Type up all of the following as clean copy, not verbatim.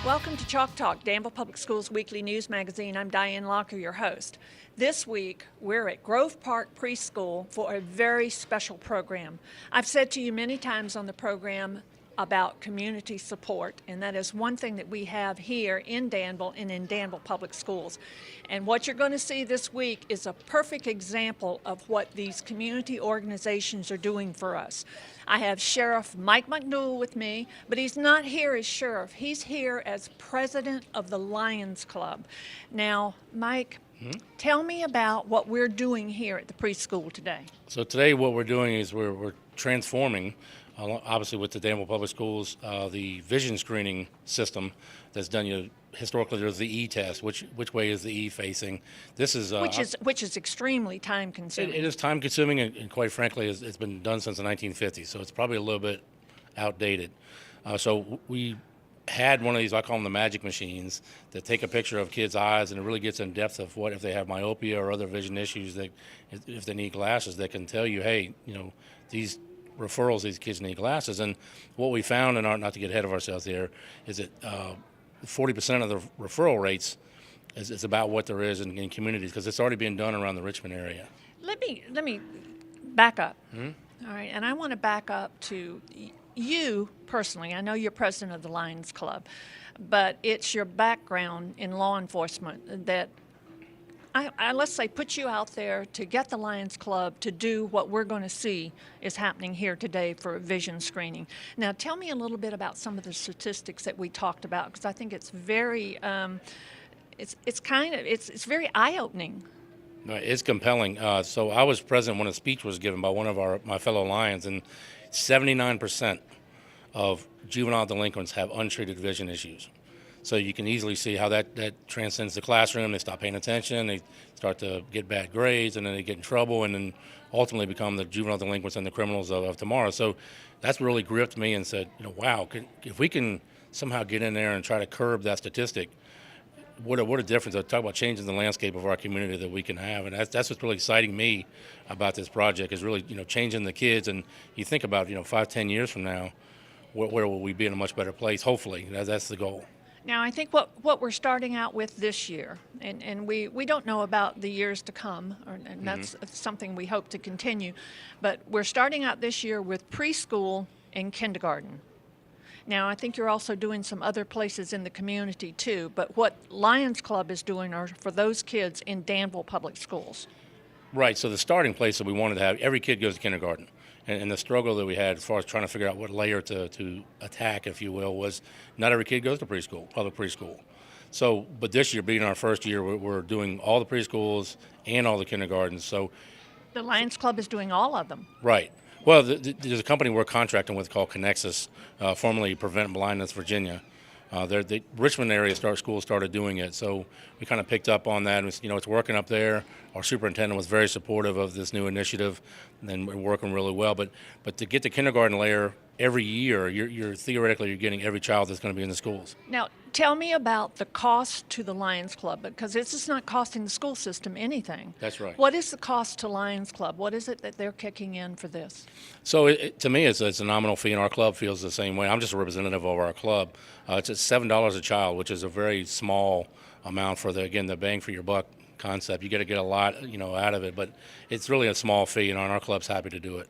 Welcome to Chalk Talk, Danville Public Schools weekly news magazine. I'm Diane Locker, your host. This week, we're at Grove Park Preschool for a very special program. I've said to you many times on the program about community support, and that is one thing that we have here in Danville and in Danville Public Schools. And what you're going to see this week is a perfect example of what these community organizations are doing for us. I have Sheriff Mike McNewell with me, but he's not here as sheriff. He's here as president of the Lions Club. Now, Mike, tell me about what we're doing here at the preschool today. So today what we're doing is we're transforming, obviously with the Danville Public Schools, the vision screening system that's done. Historically, there's the E test. Which way is the E facing? This is which is extremely time consuming. It is time consuming, and quite frankly, it's been done since the 1950s. So it's probably a little bit outdated. So we had one of these, I call them the magic machines, that take a picture of kids' eyes, and it really gets in depth of what if they have myopia or other vision issues. That if they need glasses, they can tell you, hey, these referrals, these kids need glasses. And what we found, and not to get ahead of ourselves here, is that 40% of the referral rates is about what there is in communities, because it's already being done around the Richmond area. Let me back up. All right, and I want to back up to you personally. I know you're president of the Lions Club, but it's your background in law enforcement that I let's say put you out there to get the Lions Club to do what we're going to see is happening here today for vision screening. Now, tell me a little bit about some of the statistics that we talked about, because I think it's very it's very eye-opening. It's compelling. So I was present when a speech was given by one of my fellow Lions, and 79% of juvenile delinquents have untreated vision issues. So you can easily see how that transcends the classroom. They stop paying attention, they start to get bad grades, and then they get in trouble, and then ultimately become the juvenile delinquents and the criminals of tomorrow. So that's really gripped me and said, wow, if we can somehow get in there and try to curb that statistic, what a difference. I talk about changing the landscape of our community that we can have, and that's what's really exciting me about this project, is really changing the kids. And you think about 5-10 years from now, where will we be in a much better place? Hopefully, that's the goal. Now, I think what we're starting out with this year, and we don't know about the years to come, and that's something we hope to continue, but we're starting out this year with preschool and kindergarten. Now, I think you're also doing some other places in the community too, but what Lions Club is doing are for those kids in Danville Public Schools. Right, so the starting place that we wanted to have, every kid goes to kindergarten. And the struggle that we had as far as trying to figure out what layer to attack, if you will, was not every kid goes to preschool, public preschool. So, but this year, being our first year, we're doing all the preschools and all the kindergartens. So, the Lions Club is doing all of them. Right. Well, there's a company we're contracting with called Connexus, formerly Prevent Blindness Virginia. The Richmond area schools started doing it, so we kind of picked up on that. And it's working up there. Our superintendent was very supportive of this new initiative, and we're working really well. But to get the kindergarten layer every year, you're theoretically getting every child that's going to be in the schools. Now, tell me about the cost to the Lions Club, because this is not costing the school system anything. That's right. What is the cost to Lions Club? What is it that they're kicking in for this? So to me, it's a nominal fee, and our club feels the same way. I'm just a representative of our club. It's at $7 a child, which is a very small amount for the bang for your buck concept. You got to get a lot, out of it, but it's really a small fee, and our club's happy to do it.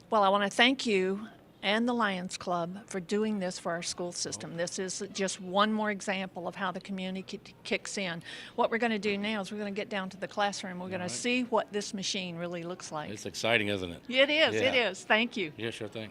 Well, I want to thank you and the Lions Club for doing this for our school system. This is just one more example of how the community kicks in. What we're going to do now is we're going to get down to the classroom. We're going to see what this machine really looks like. It's exciting, isn't it? It is. Yeah. It is. Thank you. Yeah, sure thing.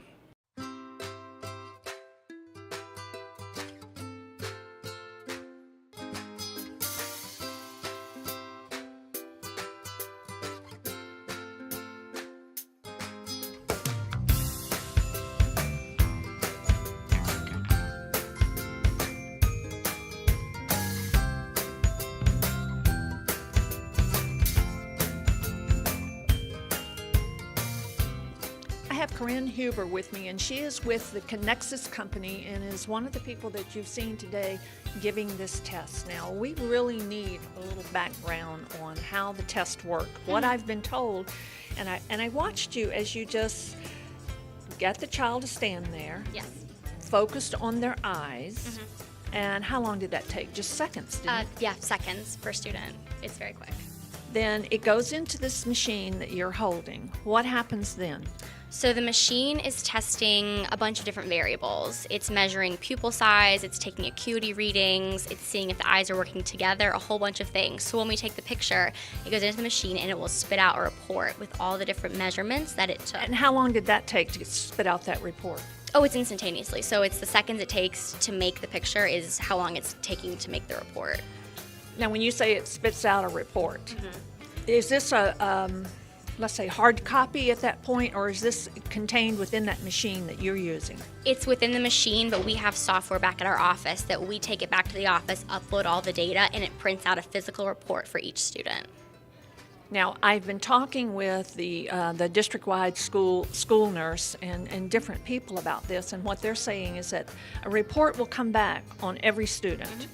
I have Corinne Huber with me, and she is with the Connexus company and is one of the people that you've seen today giving this test. Now, we really need a little background on how the tests work. What I've been told, and I watched you as you just get the child to stand there, Yes. focused on their eyes, And how long did that take? Just seconds, didn't it? Yeah, seconds per student. It's very quick. Then it goes into this machine that you're holding. What happens then? So the machine is testing a bunch of different variables. It's measuring pupil size, it's taking acuity readings, it's seeing if the eyes are working together, a whole bunch of things. So when we take the picture, it goes into the machine and it will spit out a report with all the different measurements that it took. And how long did that take to spit out that report? Oh, it's instantaneously. So it's the seconds it takes to make the picture is how long it's taking to make the report. Now, when you say it spits out a report, is this a, let's say, hard copy at that point, or is this contained within that machine that you're using? It's within the machine, but we have software back at our office that we take it back to the office, upload all the data, and it prints out a physical report for each student. Now, I've been talking with the district-wide school nurse and different people about this, and what they're saying is that a report will come back on every student.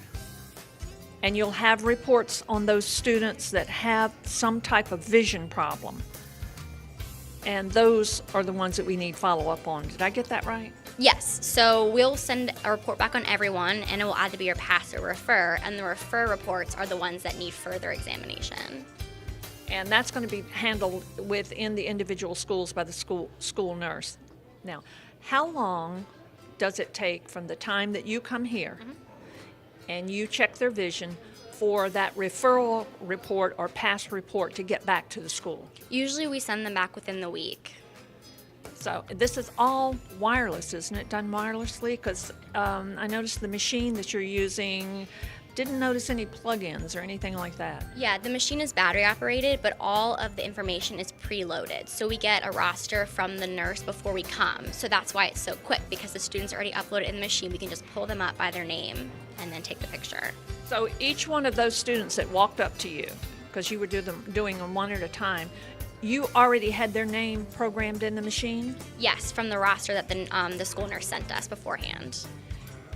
And you'll have reports on those students that have some type of vision problem. And those are the ones that we need follow-up on. Did I get that right? Yes, so we'll send a report back on everyone, and it will either be a pass or refer, and the refer reports are the ones that need further examination. And that's going to be handled within the individual schools by the school nurse. Now, how long does it take from the time that you come here and you check their vision for that referral report or pass report to get back to the school? Usually we send them back within the week. So this is all wireless, isn't it? Done wirelessly? Because I noticed the machine that you're using, didn't notice any plug-ins or anything like that. Yeah, the machine is battery operated, but all of the information is preloaded. So we get a roster from the nurse before we come. So that's why it's so quick, because the students are already uploaded in the machine. We can just pull them up by their name and then take the picture. So each one of those students that walked up to you, because you were doing them one at a time, you already had their name programmed in the machine? Yes, from the roster that the school nurse sent us beforehand.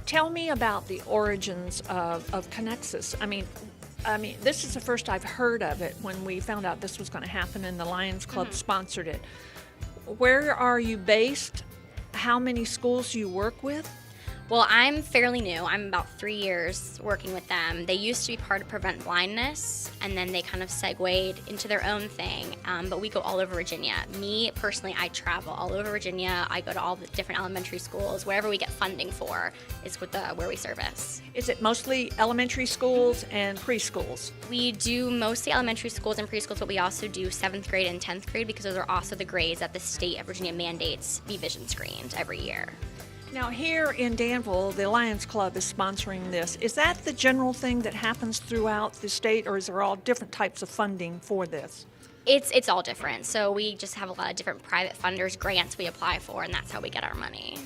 Tell me about the origins of Connexus. I mean, this is the first I've heard of it when we found out this was going to happen and the Lions Club sponsored it. Where are you based? How many schools do you work with? Well, I'm fairly new. I'm about 3 years working with them. They used to be part of Prevent Blindness, and then they kind of segued into their own thing. But we go all over Virginia. Me, personally, I travel all over Virginia. I go to all the different elementary schools. Wherever we get funding for is with where we service. Is it mostly elementary schools and preschools? We do mostly elementary schools and preschools, but we also do 7th grade and 10th grade because those are also the grades that the state of Virginia mandates be vision screened every year. Now here in Danville, the Lions Club is sponsoring this. Is that the general thing that happens throughout the state, or is there all different types of funding for this? It's all different. So we just have a lot of different private funders, grants we apply for, and that's how we get our money.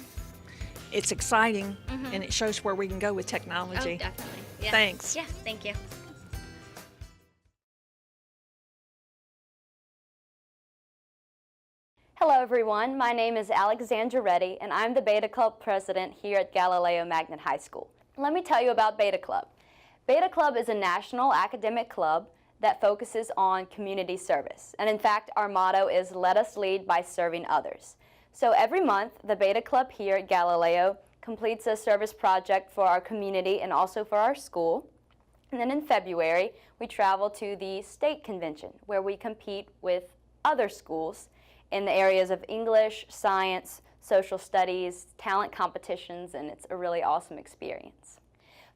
It's exciting, and it shows where we can go with Oh, technology. definitely. Yeah. Thanks. Yeah, thank you. Hello everyone, my name is Alexandra Reddy and I'm the Beta Club president here at Galileo Magnet High School. Let me tell you about Beta Club. Beta Club is a national academic club that focuses on community service. And in fact, our motto is let us lead by serving others. So every month, the Beta Club here at Galileo completes a service project for our community and also for our school. And then in February, we travel to the state convention where we compete with other schools in the areas of English, science, social studies, talent competitions, and it's a really awesome experience.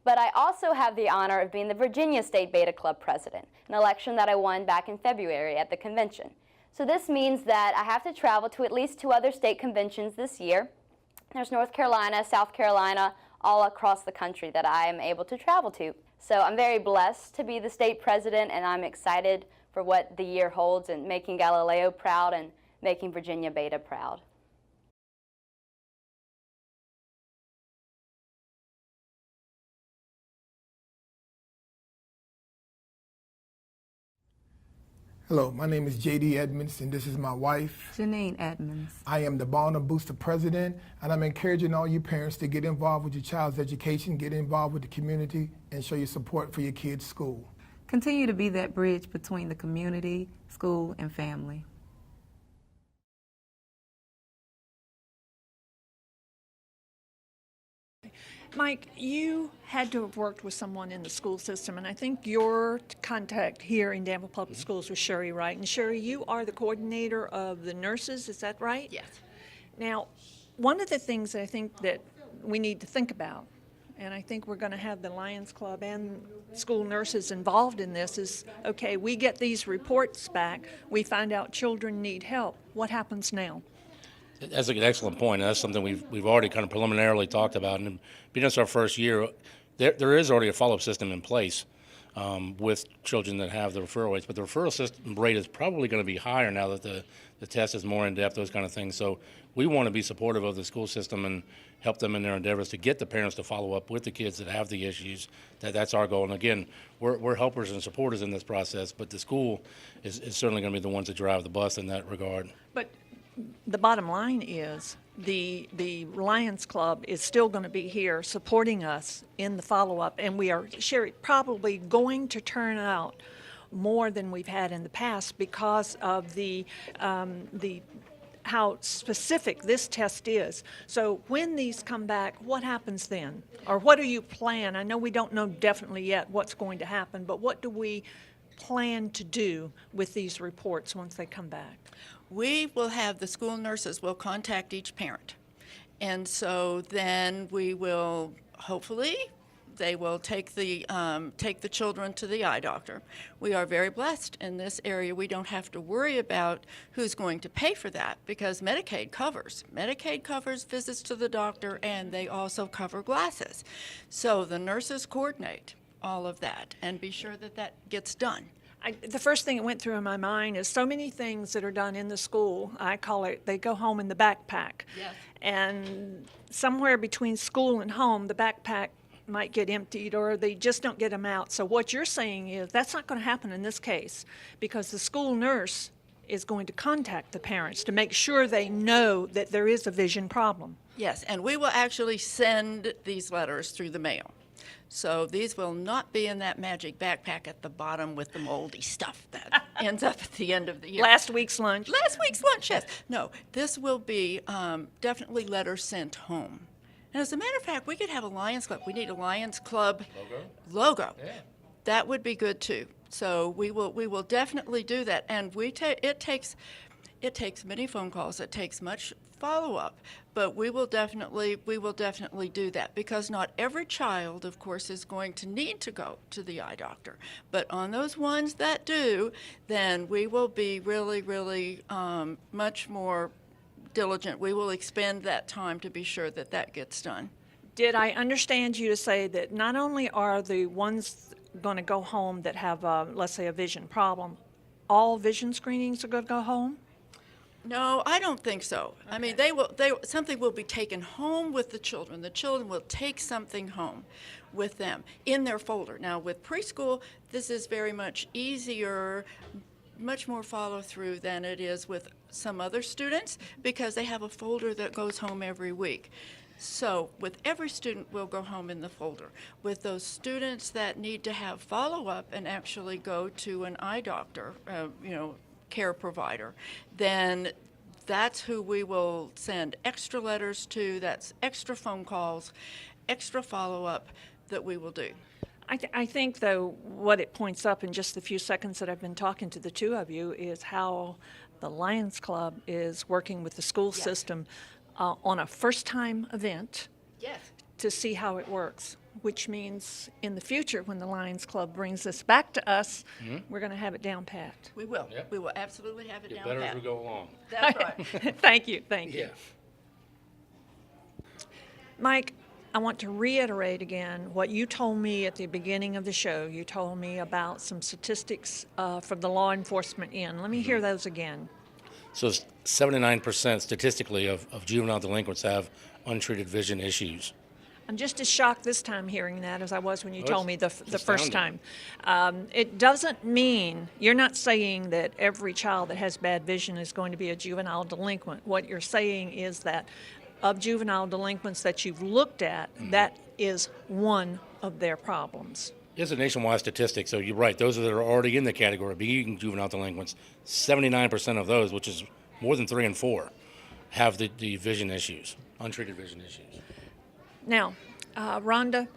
But I also have the honor of being the Virginia State Beta Club president, an election that I won back in February at the convention. So this means that I have to travel to at least 2 other state conventions this year. There's North Carolina, South Carolina, all across the country that I am able to travel to. So I'm very blessed to be the state president, and I'm excited for what the year holds and making Galileo proud and making Virginia Beta proud. Hello, my name is J.D. Edmonds, and this is my wife, Janine Edmonds. I am the Bonner Booster President, and I'm encouraging all you parents to get involved with your child's education, get involved with the community, and show your support for your kids' school. Continue to be that bridge between the community, school, and family. Mike, you had to have worked with someone in the school system, and I think your contact here in Danville Public Schools was Sherry Wright. And Sherry, you are the coordinator of the nurses, is that right? Yes. Now, one of the things that I think that we need to think about, and I think we're going to have the Lions Club and school nurses involved in this, is, okay, we get these reports back, we find out children need help. What happens now? That's an excellent point. That's something we've already kind of preliminarily talked about. And being it's our first year, there is already a follow-up system in place with children that have the referral rates. But the referral system rate is probably going to be higher now that the test is more in-depth, those kind of things. So we want to be supportive of the school system and help them in their endeavors to get the parents to follow up with the kids that have the issues. That's our goal. And again, we're helpers and supporters in this process, but the school is certainly going to be the ones that drive the bus in that regard. But the bottom line is the Lions Club is still going to be here supporting us in the follow-up, and we are, Sherry, probably going to turn out more than we've had in the past because of the how specific this test is. So when these come back, what happens then? Or what do you plan? I know we don't know definitely yet what's going to happen, but what do we plan to do with these reports once they come back? We will have the school nurses will contact each parent. And so then we will, hopefully, they will take the children to the eye doctor. We are very blessed in this area. We don't have to worry about who's going to pay for that because Medicaid covers. Medicaid covers visits to the doctor, and they also cover glasses. So the nurses coordinate all of that and be sure that that gets done. The first thing that went through in my mind is so many things that are done in the school. I call it, they go home in the backpack. Yes. And somewhere between school and home, the backpack might get emptied or they just don't get them out. So what you're saying is that's not going to happen in this case because the school nurse is going to contact the parents to make sure they know that there is a vision problem. Yes, and we will actually send these letters through the mail. So these will not be in that magic backpack at the bottom with the moldy stuff that ends up at the end of the year. Last week's lunch. Last week's lunch, yes. No, this will be definitely letters sent home. And as a matter of fact, we could have a Lions Club. We need a Lions Club logo. Yeah. That would be good too. So we will definitely do that. And it takes many phone calls. It takes much follow-up, but we will definitely do that because not every child, of course, is going to need to go to the eye doctor. But on those ones that do, then we will be really, really much more diligent. We will expend that time to be sure that that gets done. Did I understand you to say that not only are the ones going to go home that have, let's say, a vision problem, all vision screenings are going to go home? No, I don't think so. Okay. I mean, something will be taken home with the children. The children will take something home with them in their folder. Now, with preschool, this is very much easier, much more follow through than it is with some other students because they have a folder that goes home every week. So with every student, we'll go home in the folder. With those students that need to have follow-up and actually go to an eye doctor, care provider, then that's who we will send extra letters to, that's extra phone calls, extra follow-up that we will do. I think, though, what it points up in just the few seconds that I've been talking to the two of you is how the Lions Club is working with the school system on a first-time event to see how it works, which means in the future when the Lions Club brings this back to us, we're going to have it down pat. We will. Yep. We will absolutely have it down Better pat. as we go along. That's right. Thank you. Yeah. Mike, I want to reiterate again what you told me at the beginning of the show. You told me about some statistics from the law enforcement end. Let me hear those again. So 79% statistically of juvenile delinquents have untreated vision issues. I'm just as shocked this time hearing that as I was when you told me the first time. astounding. It doesn't mean, you're not saying that every child that has bad vision is going to be a juvenile delinquent. What you're saying is that of juvenile delinquents that you've looked at, that is one of their problems. It's a nationwide statistic, so you're right. Those that are already in the category of being juvenile delinquents, 79% of those, which is more than 3 in 4, have the vision issues, untreated vision issues. Now, Rhonda,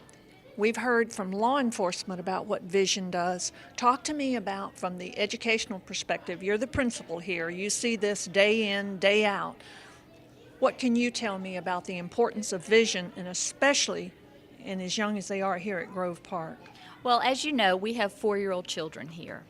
we've heard from law enforcement about what vision does. Talk to me about, from the educational perspective, you're the principal here, you see this day in, day out. What can you tell me about the importance of vision, and especially in as young as they are here at Grove Park? Well, as you know, we have 4-year-old children here.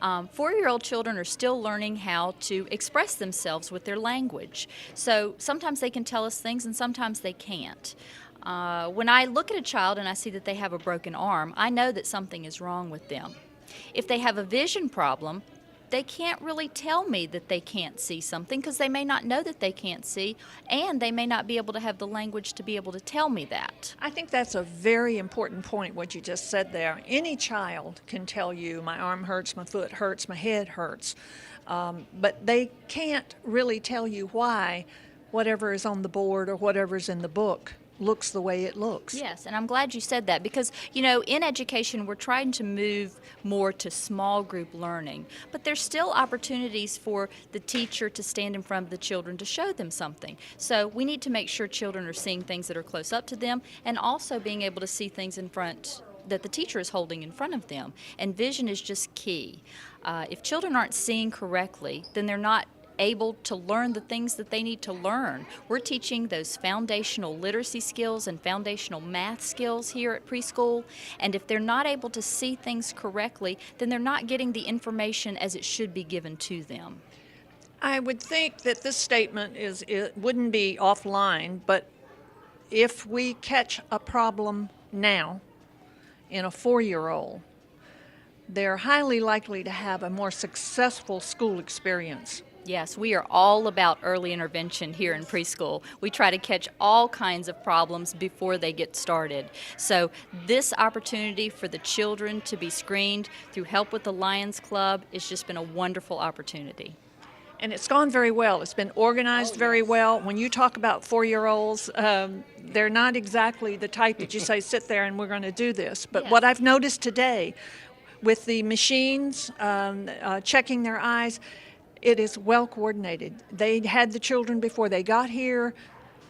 4-year-old children are still learning how to express themselves with their language. So sometimes they can tell us things and sometimes they can't. When I look at a child and I see that they have a broken arm, I know that something is wrong with them. If they have a vision problem, they can't really tell me that they can't see something because they may not know that they can't see, and they may not be able to have the language to be able to tell me that. I think that's a very important point, what you just said there. Any child can tell you, my arm hurts, my foot hurts, my head hurts, but they can't really tell you why whatever is on the board or whatever's in the book looks the way it looks. Yes, and I'm glad you said that because, you know, in education we're trying to move more to small group learning, but there's still opportunities for the teacher to stand in front of the children to show them something. So we need to make sure children are seeing things that are close up to them and also being able to see things in front that the teacher is holding in front of them. And vision is just key. If children aren't seeing correctly, then they're not able to learn the things that they need to learn. We're teaching those foundational literacy skills and foundational math skills here at preschool, and if they're not able to see things correctly, then they're not getting the information as it should be given to them. I would think that this statement it wouldn't be offline, but if we catch a problem now in a 4-year-old, they're highly likely to have a more successful school experience. Yes, we are all about early intervention here in preschool. We try to catch all kinds of problems before they get started. So this opportunity for the children to be screened through Help with the Lions Club has just been a wonderful opportunity. And it's gone very well. It's been organized very well. When you talk about 4-year-olds, they're not exactly the type that you say, sit there and we're going to do this. But what I've noticed today with the machines checking their eyes, it is well coordinated. They had the children before they got here,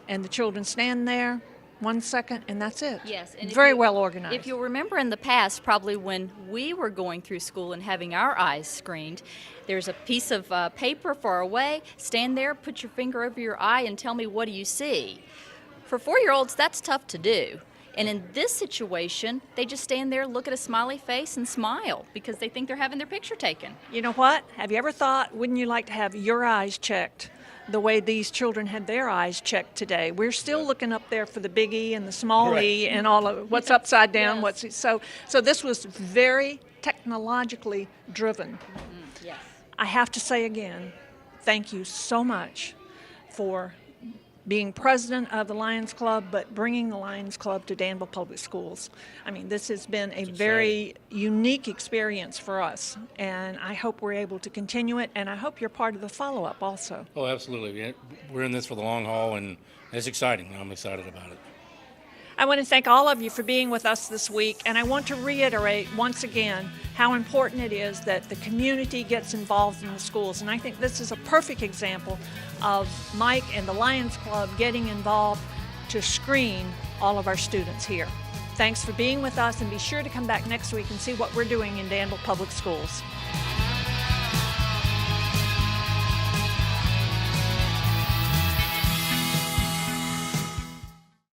and the children stand there 1 second, and that's it. Yes, and very well organized. If you'll remember in the past, probably when we were going through school and having our eyes screened, there's a piece of paper far away, stand there, put your finger over your eye, and tell me, what do you see? For 4-year-olds, that's tough to do. And in this situation, they just stand there, look at a smiley face, and smile because they think they're having their picture taken. You know what? Have you ever thought, wouldn't you like to have your eyes checked the way these children had their eyes checked today? We're still looking up there for the big E and the small E and all of what's upside down. So this was very technologically driven. Yes. I have to say again, thank you so much for being president of the Lions Club, but bringing the Lions Club to Danville Public Schools. I mean, this has been a very unique experience for us, and I hope we're able to continue it, and I hope you're part of the follow-up also. Oh, absolutely. We're in this for the long haul, and it's exciting. I'm excited about it. I want to thank all of you for being with us this week, and I want to reiterate once again how important it is that the community gets involved in the schools. And I think this is a perfect example of Mike and the Lions Club getting involved to screen all of our students here. Thanks for being with us, and be sure to come back next week and see what we're doing in Danville Public Schools.